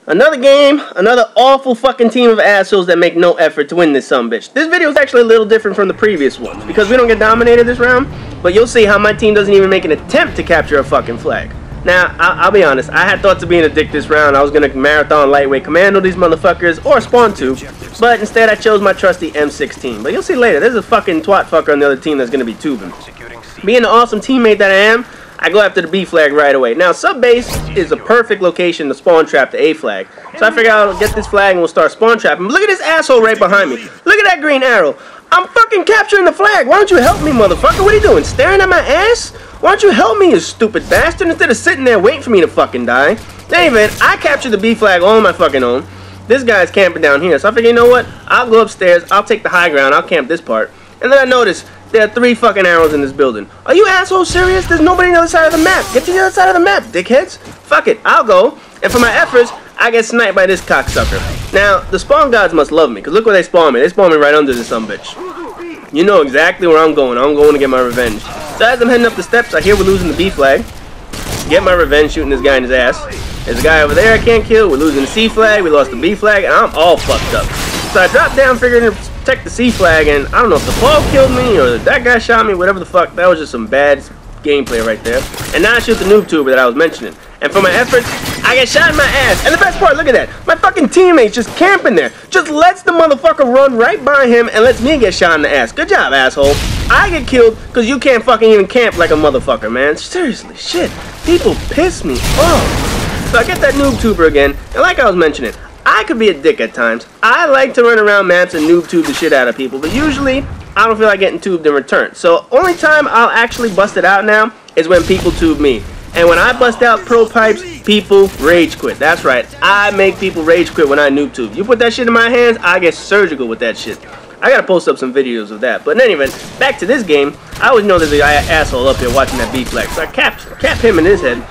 Another game, another awful fucking team of assholes that make no effort to win this sumbitch. This video is actually a little different from the previous ones because we don't get dominated this round, but you'll see how my team doesn't even make an attempt to capture a fucking flag. Now, I'll be honest, I had thoughts of being a dick this round. I was going to marathon lightweight commando these motherfuckers or spawn tube, but instead I chose my trusty M16. But you'll see later, there's a fucking twat fucker on the other team that's going to be tubing. Being the awesome teammate that I am, I go after the B flag right away. Now, sub base is a perfect location to spawn trap the A flag. So I figure I'll get this flag and we'll start spawn trapping. But look at this asshole right behind me. Look at that green arrow. I'm fucking capturing the flag. Why don't you help me, motherfucker? What are you doing? Staring at my ass? Why don't you help me, you stupid bastard, instead of sitting there waiting for me to fucking die? Anyway, I captured the B flag on my fucking own. This guy's camping down here. So I figure, you know what? I'll go upstairs. I'll take the high ground. I'll camp this part. And then I notice there are 3 fucking arrows in this building. Are you assholes serious? There's nobody on the other side of the map. Get to the other side of the map, dickheads. Fuck it, I'll go. And for my efforts, I get sniped by this cocksucker. Now, the spawn gods must love me, because look where they spawn me. They spawn me right under this sumbitch. You know exactly where I'm going. I'm going to get my revenge. So as I'm heading up the steps, I hear we're losing the B flag. Get my revenge shooting this guy in his ass. There's a guy over there I can't kill. We're losing the C flag. We lost the B flag, and I'm all fucked up. So I dropped down figuring to protect the C flag, and I don't know if the ball killed me or that guy shot me, whatever the fuck. That was just some bad gameplay right there. And now I shoot the noob tuber that I was mentioning. And for my efforts, I get shot in my ass. And the best part, look at that. My fucking teammate's just camping there. Just lets the motherfucker run right by him and lets me get shot in the ass. Good job, asshole. I get killed because you can't fucking even camp like a motherfucker, man. Seriously, shit. People piss me off. So I get that noob tuber again. And like I was mentioning, I could be a dick at times. I like to run around maps and noob tube the shit out of people, but usually I don't feel like getting tubed in return. So only time I'll actually bust it out now is when people tube me. And when I bust out pro pipes, people rage quit. That's right, I make people rage quit when I noob tube. You put that shit in my hands, I get surgical with that shit. I gotta post up some videos of that. But in any event, back to this game, I always know there's an asshole up here watching that B flag. So I capped him in his head.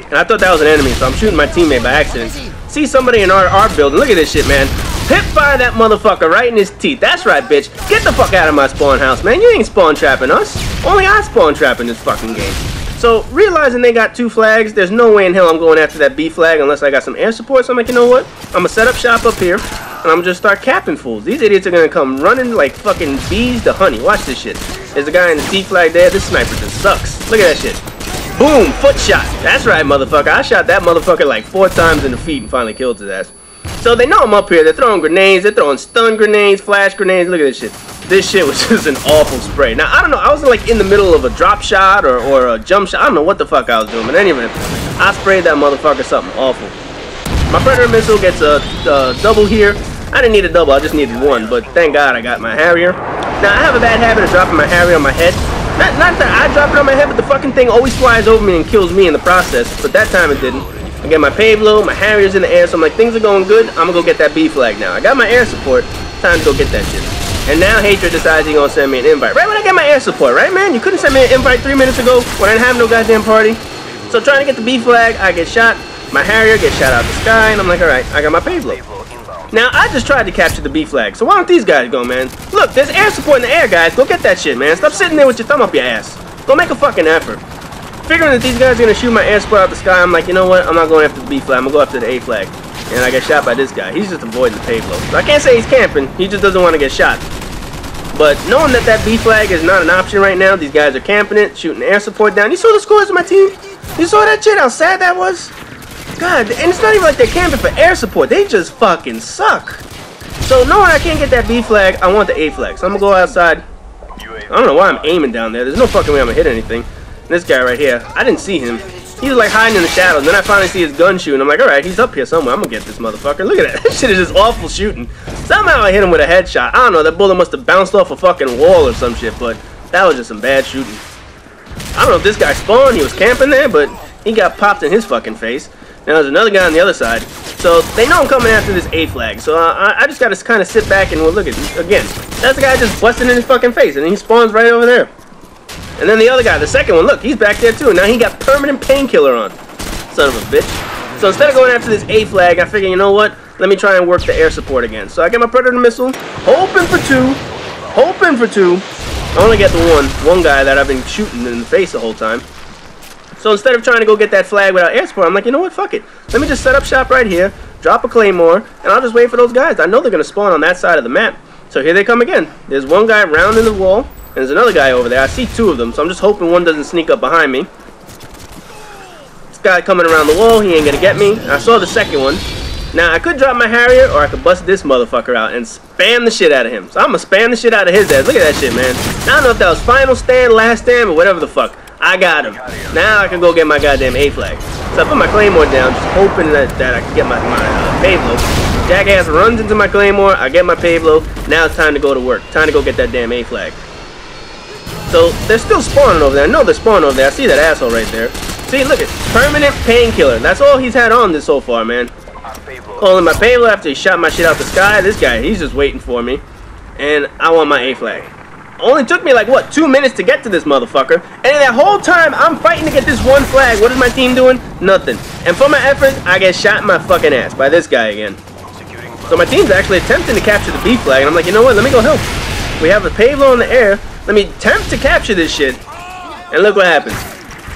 And I thought that was an enemy, so I'm shooting my teammate by accident. See somebody in our building. Look at this shit, man. Hip fire that motherfucker right in his teeth. That's right, bitch. Get the fuck out of my spawn house, man. You ain't spawn trapping us. Only I spawn trapping this fucking game. So, realizing they got 2 flags, there's no way in hell I'm going after that B flag unless I got some air support. So I'm like, you know what? I'm gonna set up shop up here, and I'm gonna just start capping fools. These idiots are gonna come running like fucking bees to honey. Watch this shit. There's a guy in the C flag there. This sniper just sucks. Look at that shit. Boom! Foot shot. That's right, motherfucker. I shot that motherfucker like 4 times in the feet and finally killed his ass. So they know I'm up here. They're throwing grenades. They're throwing stun grenades, flash grenades. Look at this shit. This shit was just an awful spray. Now, I don't know. I was like in the middle of a drop shot or a jump shot. I don't know what the fuck I was doing. But anyway, I sprayed that motherfucker something awful. My Predator missile gets a double here. I didn't need a double. I just needed 1. But thank God I got my Harrier. Now, I have a bad habit of dropping my Harrier on my head. Not that I drop it on my head, but the fucking thing always flies over me and kills me in the process. But that time it didn't. I get my payload, my Harrier's in the air, so I'm like, things are going good. I'm gonna go get that B flag now. I got my air support. Time to go get that shit. And now Hatred decides he's gonna send me an invite. Right when I get my air support, right, man? You couldn't send me an invite 3 minutes ago when I didn't have no goddamn party. So trying to get the B flag, I get shot. My Harrier gets shot out the sky, and I'm like, alright, I got my payload. Now, I just tried to capture the B flag, so why don't these guys go, man? Look, there's air support in the air, guys. Go get that shit, man. Stop sitting there with your thumb up your ass. Go make a fucking effort. Figuring that these guys are going to shoot my air support out the sky, I'm like, you know what? I'm not going after the B flag. I'm going to go after the A flag. And I get shot by this guy. He's just avoiding the payload. So I can't say he's camping. He just doesn't want to get shot. But knowing that that B flag is not an option right now, these guys are camping it, shooting air support down. You saw the scores of my team? You saw that shit? How sad that was? God, and it's not even like they're camping for air support. They just fucking suck. So knowing I can't get that B flag, I want the A flag. So I'm gonna go outside. I don't know why I'm aiming down there. There's no fucking way I'm gonna hit anything. And this guy right here, I didn't see him. He was like hiding in the shadows. Then I finally see his gun shooting. I'm like, alright, he's up here somewhere. I'm gonna get this motherfucker. Look at that. That shit is just awful shooting. Somehow I hit him with a headshot. I don't know, that bullet must have bounced off a fucking wall or some shit, but that was just some bad shooting. I don't know if this guy spawned, he was camping there, but he got popped in his fucking face. Now there's another guy on the other side. So they know I'm coming after this A flag. So I just gotta kind of sit back and look at it. Again, that's the guy just busting in his fucking face, and then he spawns right over there. And then the other guy, the second one, look, he's back there too. Now he got permanent painkiller on. Son of a bitch. So instead of going after this A flag, I figure, you know what? Let me try and work the air support again. So I get my Predator missile, hoping for 2. Hoping for 2. I only get the one guy that I've been shooting in the face the whole time. So instead of trying to go get that flag without air support, I'm like, you know what, fuck it. Let me just set up shop right here, drop a claymore, and I'll just wait for those guys. I know they're going to spawn on that side of the map. So here they come again. There's one guy rounding the wall, and there's another guy over there. I see two of them, so I'm just hoping one doesn't sneak up behind me. This guy coming around the wall, he ain't going to get me. I saw the second one. Now, I could drop my Harrier, or I could bust this motherfucker out and spam the shit out of him. So I'm going to spam the shit out of his ass. Look at that shit, man. I don't know if that was final stand, last stand, or whatever the fuck. I got him. Now I can go get my goddamn A flag. So I put my claymore down, just hoping that I can get my payload. Jackass runs into my claymore, I get my payload. Now it's time to go to work. Time to go get that damn A flag. So they're still spawning over there. I know they're spawning over there. I see that asshole right there. See, look at permanent painkiller. That's all he's had on this so far, man. Calling my payload after he shot my shit out the sky. This guy, he's just waiting for me. And I want my A flag. Only took me like, what, 2 minutes to get to this motherfucker. And in that whole time, I'm fighting to get this one flag. What is my team doing? Nothing. And for my efforts, I get shot in my fucking ass by this guy again. So my team's actually attempting to capture the B flag. And I'm like, you know what? Let me go help. We have the payload in the air. Let me attempt to capture this shit. And look what happens.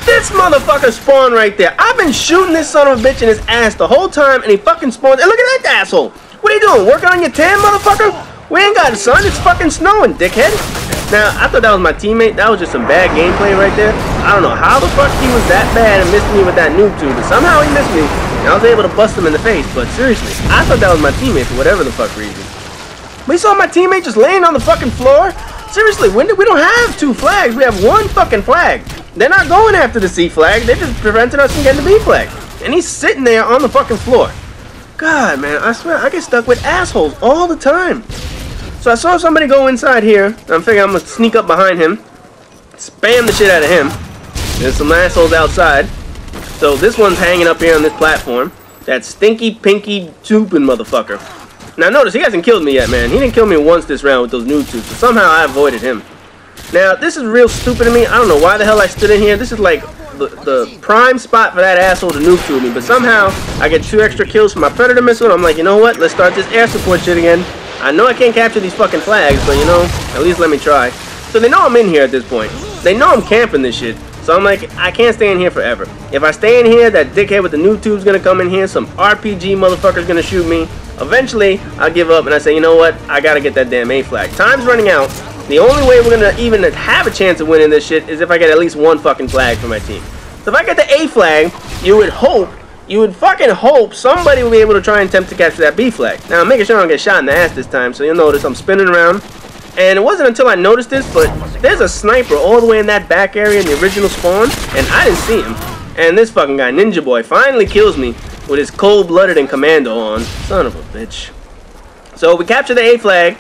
This motherfucker spawned right there. I've been shooting this son of a bitch in his ass the whole time, and he fucking spawned. And look at that asshole. What are you doing? Working on your tan, motherfucker? We ain't got sun. It's fucking snowing, dickhead. Now, I thought that was my teammate. That was just some bad gameplay right there. I don't know how the fuck he was that bad and missed me with that noob tube, but somehow he missed me, and I was able to bust him in the face. But seriously, I thought that was my teammate for whatever the fuck reason. We saw my teammate just laying on the fucking floor. Seriously, we don't have 2 flags. We have 1 fucking flag. They're not going after the C flag. They're just preventing us from getting the B flag. And he's sitting there on the fucking floor. God, man, I swear, I get stuck with assholes all the time. So I saw somebody go inside here. I'm figuring I'm going to sneak up behind him. Spam the shit out of him. There's some assholes outside. So this one's hanging up here on this platform. That stinky, pinky, tubing motherfucker. Now notice, he hasn't killed me yet, man. He didn't kill me once this round with those noob tubes. So somehow I avoided him. Now, this is real stupid to me. I don't know why the hell I stood in here. This is like the prime spot for that asshole to noob tube me. But somehow, I get 2 extra kills for my Predator missile. And I'm like, you know what? Let's start this air support shit again. I know I can't capture these fucking flags, but you know, at least let me try. So they know I'm in here at this point. They know I'm camping this shit. So I'm like, I can't stay in here forever. If I stay in here, that dickhead with the noob tube's gonna come in here. Some RPG motherfucker's gonna shoot me. Eventually, I'll give up and I say, you know what? I gotta get that damn A flag. Time's running out. The only way we're gonna even have a chance of winning this shit is if I get at least 1 fucking flag for my team. So if I get the A flag, you would fucking hope somebody will be able to try and attempt to capture that B flag. Now I'm making sure I don't get shot in the ass this time, so you'll notice I'm spinning around. And it wasn't until I noticed this, but there's a sniper all the way in that back area in the original spawn, and I didn't see him. And this fucking guy, Ninja Boy, finally kills me with his cold-blooded and commando on. Son of a bitch. So we capture the A flag.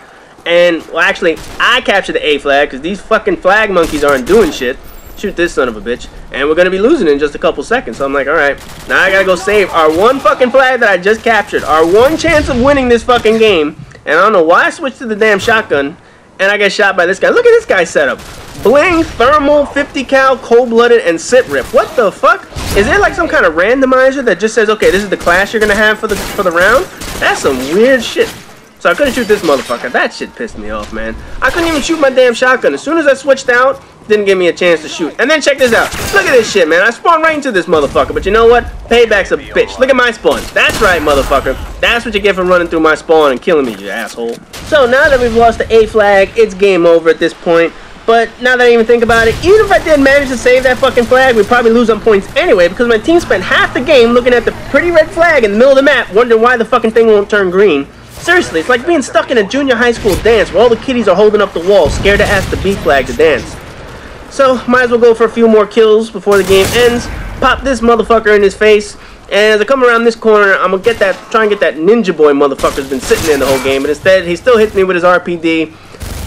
And, well, actually, I captured the A flag because these fucking flag monkeys aren't doing shit. Shoot this son of a bitch. And we're going to be losing in just a couple seconds. So I'm like, alright, now I got to go save our 1 fucking flag that I just captured. Our 1 chance of winning this fucking game. And I don't know why I switched to the damn shotgun. And I get shot by this guy. Look at this guy's setup. Bling, thermal, 50 cal, cold-blooded, and sit rip. What the fuck? Is there like some kind of randomizer that just says, okay, this is the class you're going to have for the round? That's some weird shit. So I couldn't shoot this motherfucker. That shit pissed me off, man. I couldn't even shoot my damn shotgun. As soon as I switched out, didn't give me a chance to shoot. And then check this out. Look at this shit, man. I spawned right into this motherfucker. But you know what? Payback's a bitch. Look at my spawn. That's right, motherfucker. That's what you get for running through my spawn and killing me, you asshole. So now that we've lost the A flag, it's game over at this point. But now that I even think about it, even if I did manage to save that fucking flag, we'd probably lose on points anyway, because my team spent half the game looking at the pretty red flag in the middle of the map, wondering why the fucking thing won't turn green. Seriously, it's like being stuck in a junior high school dance where all the kiddies are holding up the wall, scared to ask the B flag to dance. So, might as well go for a few more kills before the game ends, pop this motherfucker in his face, and as I come around this corner, I'm gonna try and get that Ninja Boy motherfucker's been sitting there the whole game, but instead, he still hits me with his RPD,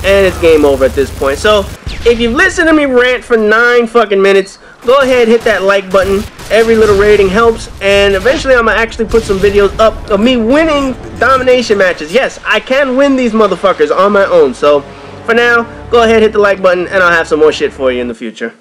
and it's game over at this point. So, if you've listened to me rant for 9 fucking minutes, go ahead, hit that like button. Every little rating helps, and eventually I'm gonna actually put some videos up of me winning domination matches. Yes, I can win these motherfuckers on my own. So, for now, go ahead, hit the like button, and I'll have some more shit for you in the future.